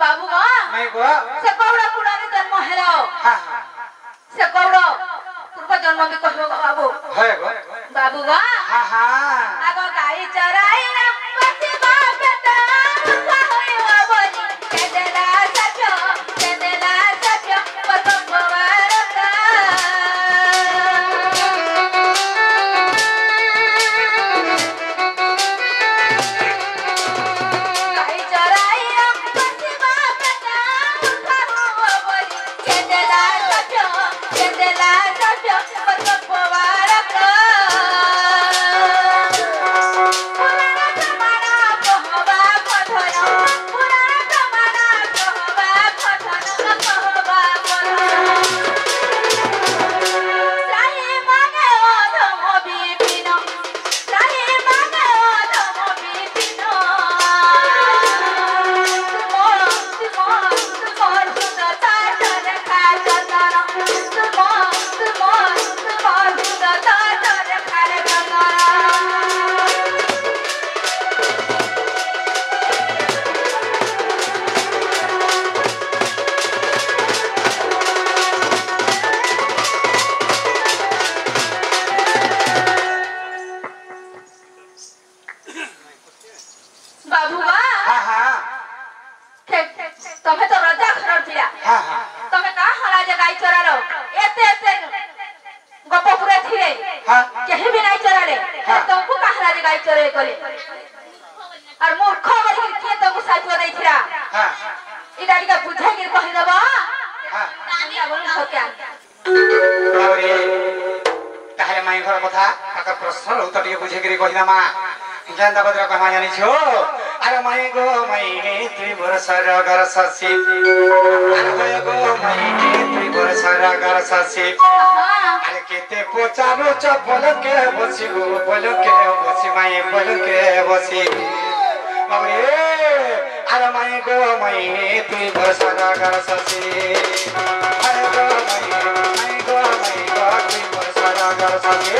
बाबू गो मैं गो से कौड़ा कुड़ारे जन्म हेलो हां से कौड़ा पूर्व जन्म में कहबो बाबू है गो बाबू गो हां हां आगो गाई चराई ना पति बाप बेटा का होई बोली केदेला सचो पर भगवान का गाई चराई ना पति बाप बेटा का होई बोली केदेला सचो पर भगवान का तुम्हें तो रजा खराब पिया तुम्हें कहा हला जे गाय चरालो एते गपपुरे थिरे केही भी नहीं चराले तुमको कहा हला जे गाय चरे गले और मूर्ख बड़ी के तुमको साइतो दे थिरा इडा का बुझाई के कहि देबा तानिया बोल होके अरे ताहे माई घर कथा ताकर प्रश्न उत्तर टिके बुझे के कहि मा ज्ञान दबद्र कमा जानि छो अरे माई गो माई त्रिपुर सरगर ससी अरे गो माई त्रिपुर सरगर ससी अरे केते पोचारो चपल के बसी गो बोल के बसी माई बोल के बसी अरे अरे माई गो माई त्रिपुर सरगर ससी अरे गो माई त्रिपुर सरगर ससी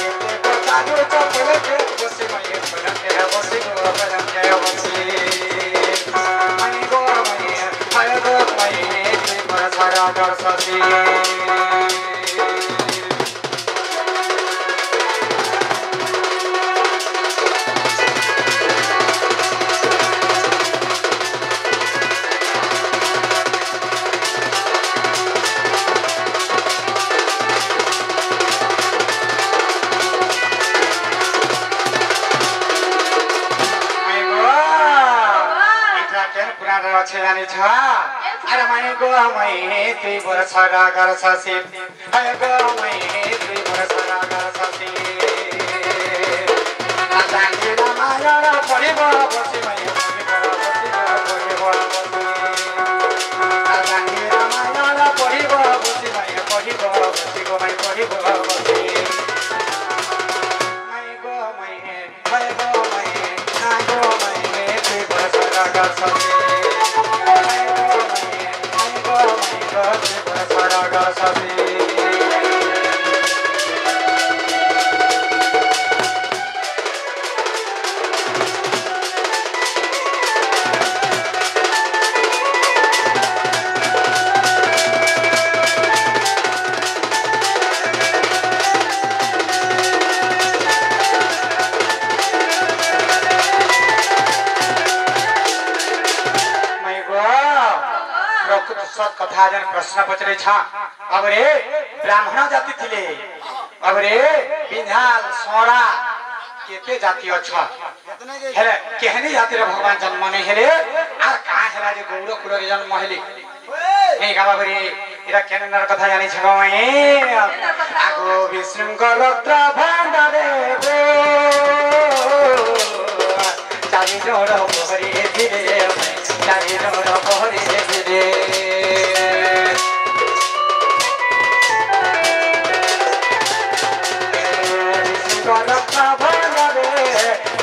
केते पोचारो चपल के बसी माई बोल के बसी गो बोल के बसी माई गो माई त्रिपुर सरगर ससी जानी छ अरे माई गो माई त्रिपुर सरगर ससी अरे गो माई त्रिपुर सरगर ससी आजानी रामायण पढिब बसी माई पढिब बसी आजानी रामायण पढिब बसी माई पढिब बसी गो माई पढिब बसी माई गो माई त्रिपुर सरगर ससी कथा जन प्रश्न पचरे छा अब रे ब्राह्मण जाति थिले अब रे बिंधाल सोरा केते जाति अछ हेले केहनी जाति रे भगवान जन्म नै हेले आर का हेला जे गौड़ कुल रे जन्म हेले ए गाबा बरे इरा केनर कथा जानि छ गए आगो विष्णुकर रत्र भांडारे गो चारि जोड़ पोहरी दिले चारि जोड़ पोहरी दिले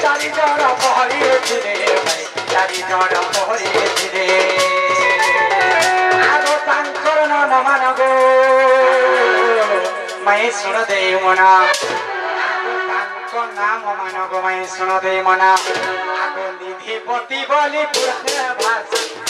चारि जोड़ पोहरी दिले चारि जोड़ पोहरी दिले आगो तांकर न मान गो मैं सुन दे मना तांको नाम मान गो मैं सुन दे मना आगो निधिपति बोली पुरखे भाषा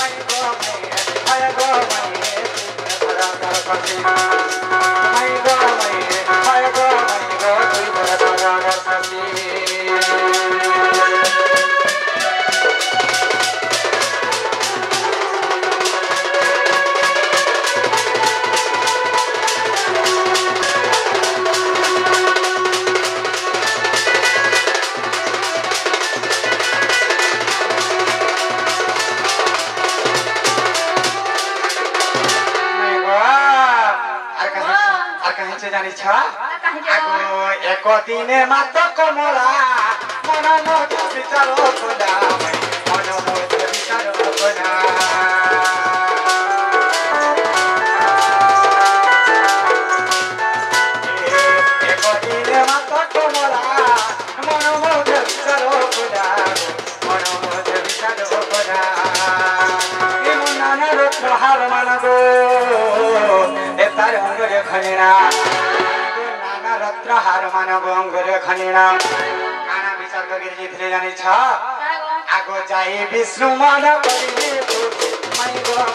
से जानी छ आगो एक दिने मात्र कमला मन मोद विचार कोला मन मोद विचार कोला एक दिने मात्र कमला मन मोद विचार कोला मन मोद विचार कोला नाना रत्न हार मानगो तार अंगरे खनिना नाना रत्न हार मानगो अंगरे खनिना काना विचार गरी जितले जाने छ आगो जाई विष्णु मन करिले मै गो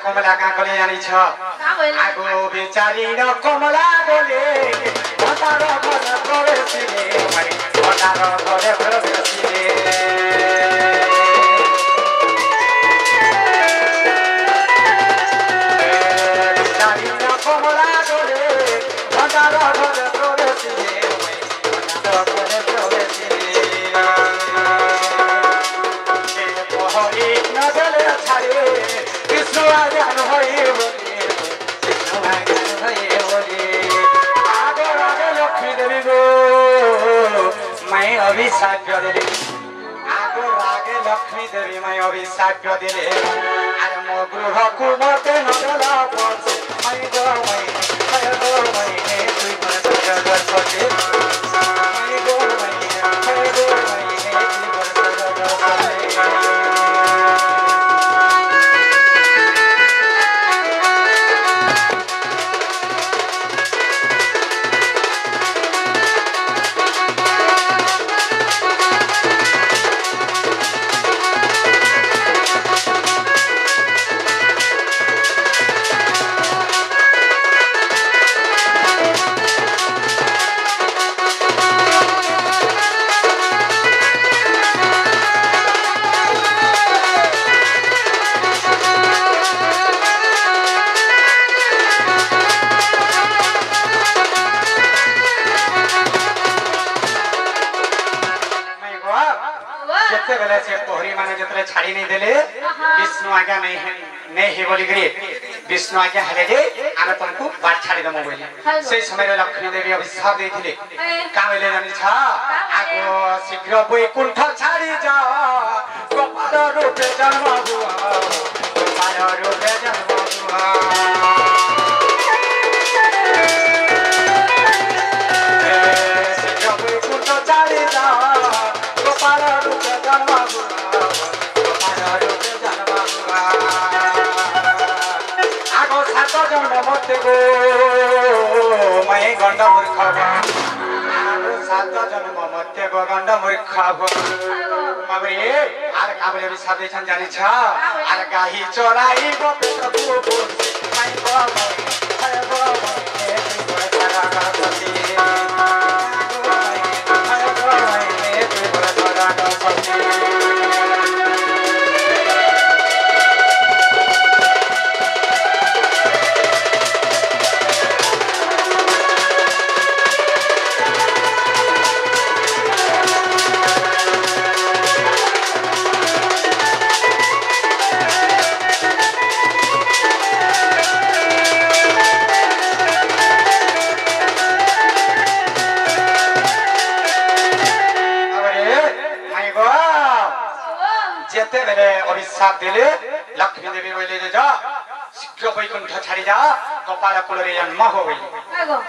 कमला का कले जानी छ आगो बेचारी न कमला बोले मतार घर प्रवेशिले मरि मतार घर प्रवेशिले बेचारी न कमला बोले मतार घर प्रवेशिले मतार घर प्रवेशिले पहरी नजर छाड़े कृष्ण आज्ञान भए बोले कृष्ण आज्ञान भए बोले आगे आगे लक्ष्मी देवी गो मैं अभिशाप दिले आगे आगे लक्ष्मी देवी मैं अभिशाप दिले अरे मो गृह को मते नगला पछे मैं गो मैं तुई पर जगत पछे मैं गो मैं तुई पर जगत पछे छाड़ी नहीं देले विष्णु आज्ञा नहीं हे बोली गरी विष्णु आज्ञा हेले जे आमे तुमको बाट छाड़ी दमो बोली से समय रे लक्ष्मी देवी अभिशाप देथिले का बोले जानि छ आगो शीघ्र वैकुंठ छाड़ी जा गोपाल रूपे जन्म हुआ गोपाल रूपे जन्म हुआ शीघ्र वैकुंठ छाड़ी जा गोपाल रूपे जन्म हुआ आगो सात जन्म मते गो मैं गंड मूर्ख आगो सात जन्म मते गो गंड मूर्ख बाबरे आर काबले भी सब देछन जानि छ आर गाही चोराई गो पेट को बोल मैं गो मैं गो मैं तुई बड़ा का पति मैं गो मैं तुई बड़ा का पति अभिशाप दिले लक्ष्मी देवी बोले जा शीघ्र वैकुंठ छाड़ी जा गोपाल कुलरे जन्म हो गई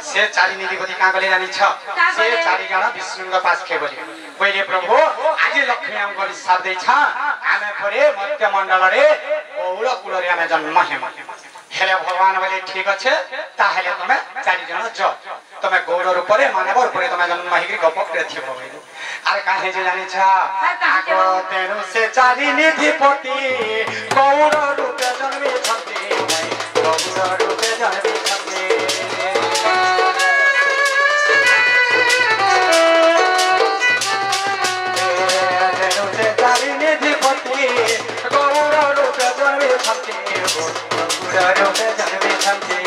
से चारि निधि गति का गले जानि छ से चारि जन विष्णु पास के बोले बोले प्रभु आज लक्ष्मी हम अभिशाप दै छ आमे परे मध्य मंडल रे बहुल कुलरे आमे जन्म हेम हेले भगवान बोले ठीक अच्छे ताहेले तमे चारि जण ज तमे गौर ऊपर मानव ऊपर तमे जन्म हिग्री गप करे थिबो बोले आर काहे जे जानि छ आगो तेनु से चारि निधिपति गौर रूपे जन्मे छथि गौर रूपे जन्मे छथि तेनु से चारि निधिपति गौर रूपे जन्मे छथि गौर रूपे जन्मे छथि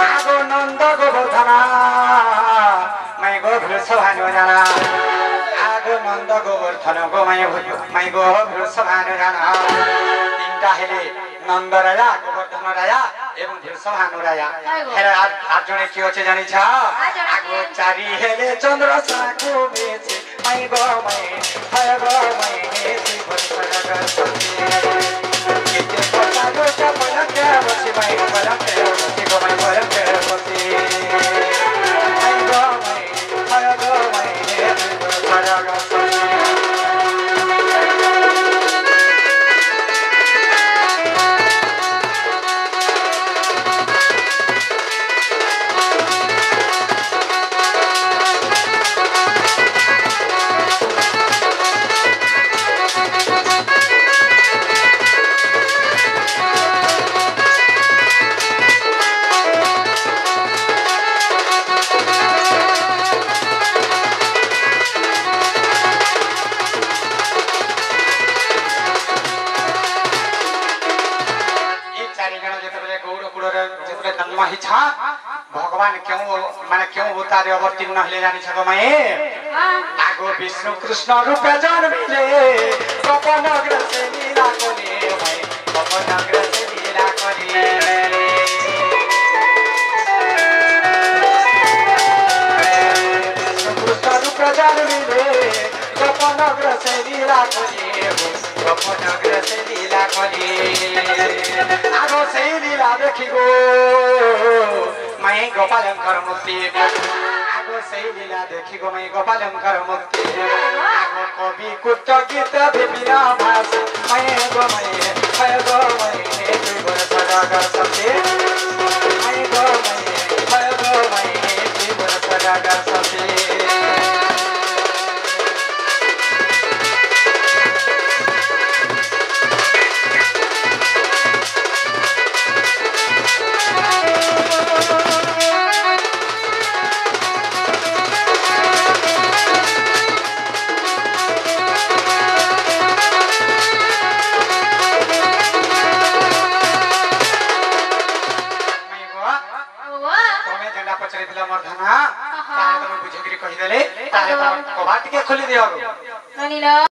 आगो नंद गोवर्धना मैं गो भृषभानु जाना आगो नंद गोवर्धन गो मैं गो भृषभानु जाना तीनटा हेले नंद राजा गोवर्धन राजा एवं भृषभानु राजा हेले आठ जने की होचे जानि छ आगो चारि हेले चंद्र साको बेचे मैं गो मैं हेति भृषभानु सती केते पता गो चपल के बसी मैं बलके बसी गो मैं बलके बसी मैं गो मैं हेति भृषभानु सती भगवान क्यों माने क्यों उतारे अवतीर्ण हले जानि छ मैं आगो विष्णु कृष्ण रूप जन्मिले कपनग्र से लीला कोले भाई कपनग्र से लीला कोले विष्णु कृष्ण रूप जन्मिले कपनग्र से लीला कोले कपनग्र से लीला कोले आगो से लीला देखि गो मैं गोपालंकर मुक्ति आगो सही लीला देखी गो मैं गोपालंकर मुक्ति आगो कवि कुट गीत विभिन्न भाषा मैं गो मैं दुई वर्ष रागर सते मैं गो मैं दुई वर्ष रागर सते मर्धना तारे बुझेकरी कहि देले तारे कबाट के खोली दियो